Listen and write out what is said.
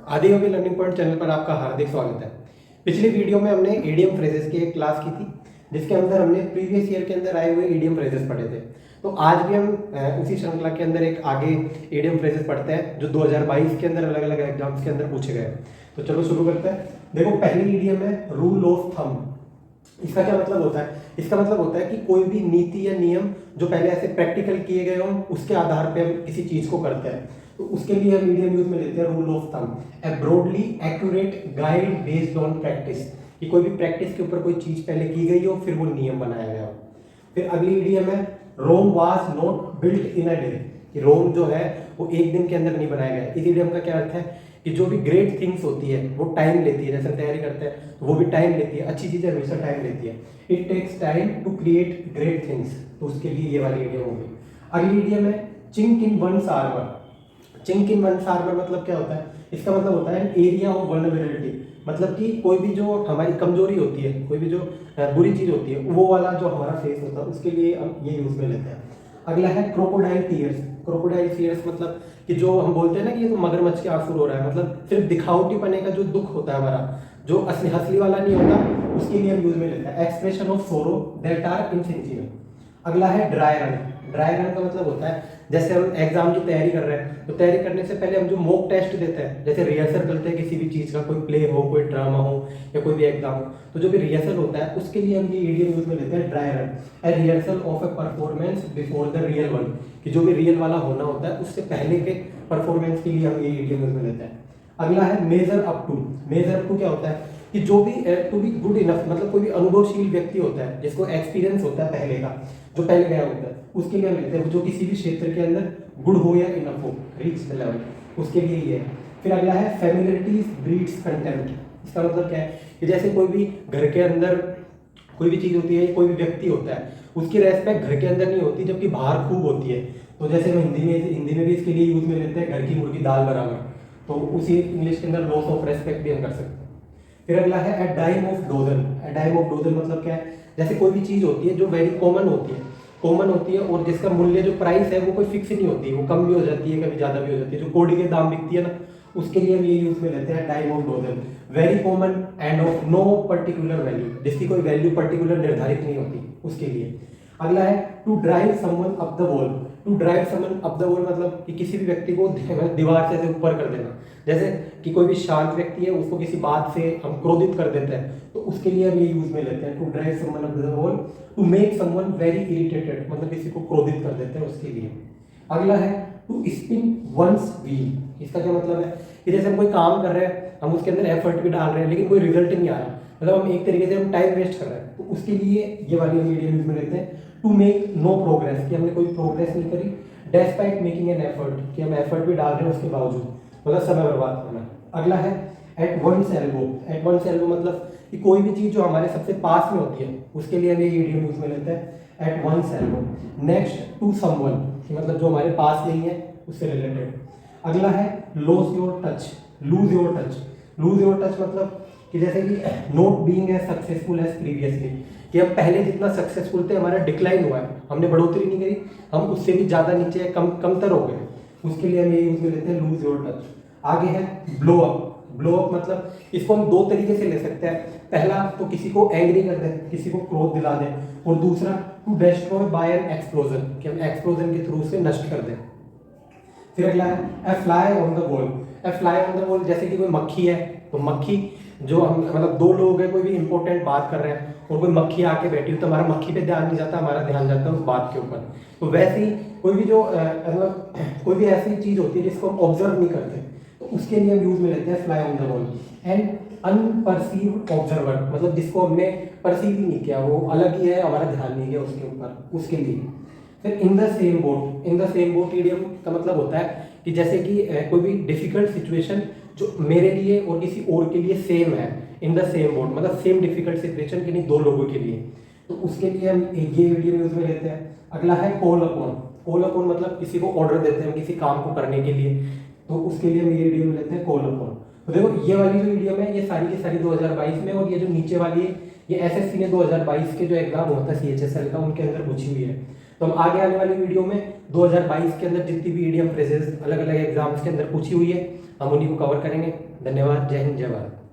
आदि योगी learning point channel पर आपका हार्दिक स्वागत है। पिछली वीडियो में हमने ईडीएम फ्रेजेस की एक क्लास की थी, जिसके अंदर हमने प्रीवियस ईयर के अंदर आए हुए ईडीएम फ्रेजेस पढ़े थे। तो आज भी हम उसी श्रृंखला के अंदर एक आगे ईडीएम फ्रेजेस पढ़ते हैं जो 2022 के अंदर अलग अलग एग्जाम्स के अंदर पूछे गए। तो चलो शुरू करते हैं। देखो, पहली ईडीएम है रूल ऑफ थंब। इसका क्या मतलब होता है? इसका मतलब होता है कि कोई भी नीति या नियम जो पहले ऐसे प्रैक्टिकल किए गए हों, उसके आधार पे हम किसी चीज को करते हैं। तो उसके लिए हम मीडियम यूज में लेते हैं rule of thumb, A broadly accurate guide based on practice. कि कोई भी प्रैक्टिस के ऊपर कोई चीज पहले की गई हो, फिर वो नियम बनाया गया हो। फिर अगली ईडीएम है Rome was not built in a day. कि रोम जो है वो एक दिन के अंदर नहीं बनाया गया। इस ईडीएम का क्या अर्थ है कि जो भी ग्रेट थिंग्स होती है वो टाइम लेती है। जैसे तैयारी करते हैं तो वो भी टाइम लेती है, अच्छी चीजें हमेशा टाइम लेती है। It takes time to create great things. तो उसके लिए ये वाली ईडीएम होगी। अगली ईडीएम है चिंक इन वंस आर्मर। चिंक इन वंस आर्मर मतलब क्या होता है? इसका मतलब होता है एरिया ऑफ वल्नरेबिलिटी। मतलब कि कोई भी जो हमारी कमजोरी होती है, कोई भी जो बुरी चीज होती है, वो वाला जो हमारा फेस होता है, उसके लिए हम ये यूज में लेते हैं। अगला है क्रोकोडाइल टीयर्स। क्रोकोडाइल टीयर्स मतलब कि जो हम बोलते हैं ना कि ये तो मगरमच्छ के आंसू रो रहा है, मतलब सिर्फ दिखावटी पने का जो दुख होता है हमारा, जो असली हंसली वाला नहीं होता, उसके लिए हम यूज में लेते हैं। Expression of sorrow that are insincere. अगला है ड्राई रन। ड्राई रन का मतलब होता है जैसे हम एग्जाम की तैयारी कर रहे हैं, तो तैयारी करने से पहले हम जो मॉक टेस्ट देते हैं, जैसे रिहर्सल करते हैं किसी भी चीज का, कोई प्ले हो, कोई ड्रामा हो या कोई भी एग्जाम हो, तो जो भी रिहर्सल होता है उसके लिए हम ये ईडीएम यूज में लेते हैं dry run, A rehearsal of A performance before the real one. कि जो भी रियल वाला होना होता है उससे पहले के परफॉर्मेंस के लिए हम ये ईडीएम यूज में लेते हैं। अगला है measure up to. Measure up to क्या होता है कि जो भी टू बी गुड इनफ, मतलब कोई भी अनुभवशील व्यक्ति होता है जिसको एक्सपीरियंस होता है पहले का, जो पहले गया होता है, उसके लिए हम लेते हैं जो किसी भी क्षेत्र के अंदर गुड हो या इनफ हो, रीच द लेवल, उसके लिए ये है। फिर अगला है फेमिलियरिटीज ब्रीड्स कंटेम्प्ट। इसका मतलब क्या है कि जैसे कोई भी घर के अंदर कोई भी चीज होती है, कोई भी व्यक्ति होता है, उसकी रेस्पेक्ट घर के अंदर नहीं होती जबकि बाहर खूब होती है। तो जैसे हम हिंदी में भी इसके लिए यूज में लेते हैं घर की मुर्गी दाल बराबर। तो उसी इंग्लिश के अंदर लॉस ऑफ रेस्पेक्ट भी हम कर सकते हैं। फिर अगला है a dime of dozen. A dime of dozen मतलब क्या है? जैसे कोई भी चीज होती है जो वेरी कॉमन होती है, कॉमन होती है और जिसका मूल्य जो प्राइस है वो कोई फिक्स नहीं होती, वो कम भी हो जाती है, कभी ज्यादा भी हो जाती है। जो कोड़ी के दाम बिकती है ना, उसके लिए हम ये यूज में लेते हैं dime of dozen, very common and of no particular value, जिसकी कोई वैल्यू पर्टिकुलर निर्धारित नहीं होती, उसके लिए। अगला है to drive someone up the wall. To drive someone up the wall मतलब कि किसी भी व्यक्ति को दीवार से ऊपर कर देना। जैसे कि कोई भी शांत व्यक्ति है, उसको किसी बात से हम क्रोधित कर देते हैं, तो उसके लिए हम ये यूज में लेते हैं to drive someone up the wall, to make someone very irritated, मतलब किसी को क्रोधित कर देते हैं, उसके लिए। अगला है टू स्पिन वंस व्हील। इसका क्या मतलब है कि जैसे हम कोई काम कर रहे हैं, हम उसके अंदर एफर्ट भी डाल रहे हैं लेकिन कोई रिजल्ट नहीं आ रहा, मतलब हम एक तरीके से हम टाइम वेस्ट कर रहे हैं, तो उसके लिए ये वाली मीडियम यूज में लेते हैं टू मेक नो प्रोग्रेस, कि हमने कोई प्रोग्रेस नहीं करी, डेस्पाइट मेकिंग एन एफर्ट, कि हम एफर्ट भी डाल रहे हैं उसके बावजूद, मतलब समय बर्बाद करना। अगला है at one's elbow. At one's elbow मतलब कि कोई भी चीज जो हमारे सबसे पास में होती है, उसके लिए हम ये ईडीएम यूज में लेते हैं at one's elbow. Next to someone, कि मतलब जो हमारे पास नहीं है उससे रिलेटेड। अगला है loss your touch, lose your touch. Lose your touch मतलब कि जैसे कि not being as successful as previously, कि हम पहले जितना सक्सेसफुल थे हमारा डिक्लाइन हुआ है, हमने बढ़ोतरी नहीं करी, हम उससे भी ज्यादा नीचे कमतर हो गए, उसके लिए हम ये यूज में लेते हैं लूज योर टच। आगे है ब्लो अप। ब्लो अप मतलब इसको हम दो तरीके से ले सकते हैं। पहला तो किसी को एंग्री कर दें, किसी को क्रोध दिला दें, और दूसरा to destroy by an explosion, कि हम एक्सप्लोजन के थ्रू से नष्ट कर दें। फिर अगला है a fly on the wall. A fly on the wall जैसे कि कोई मक्खी है, तो मक्खी जो हम मतलब दो लोग हैं, कोई भी इंपॉर्टेंट बात कर रहे हैं और कोई मक्खी आके बैठी हो, तो हमारा मक्खी पे ध्यान नहीं जाता, हमारा ध्यान जाता है उस बात के ऊपर। तो वैसे ही कोई भी जो मतलब कोई भी ऐसी चीज होती है जिसको हम ऑब्जर्व नहीं करते, तो उसके लिए हम यूज में लेते हैं fly on the wall. And unperceived observer मतलब जिसको हमने परसीव ही नहीं किया, वो अलग ही है, हमारा ध्यान नहीं गया उसके ऊपर, उसके लिए। फिर in the same boat. In the same boat EDM का मतलब होता है कि जैसे कि कोई भी डिफिकल्ट सिचुएशन जो मेरे लिए और किसी और के लिए सेम है, इन द सेम बोट मतलब सेम डिफिकल्ट सिचुएशन किन्हीं दो लोगों के लिए, तो उसके लिए हम ये ईडीएम यूज में लेते हैं। अगला है कॉल अपॉन। कॉल अपॉन मतलब किसी को ऑर्डर देते हैं किसी काम को करने के लिए, तो उसके लिए हम ये ईडीएम लेते हैं कॉल अपॉन। तो देखो ये वाली जो ईडीएम है ये सारी की सारी 2022 में, और ये जो नीचे वाली है ये एसएससी ने 2022 के जो एग्जाम होता है सीएचएसएल का, उनके अंदर पूछी हुई है। तो हम आगे आने वाली वीडियो में 2022 के अंदर जितनी भी ईडीएम फ्रेजेस अलग अलग एग्जाम्स के अंदर पूछी हुई है हम उन्हीं को कवर करेंगे। धन्यवाद। जय हिंद, जय भारत।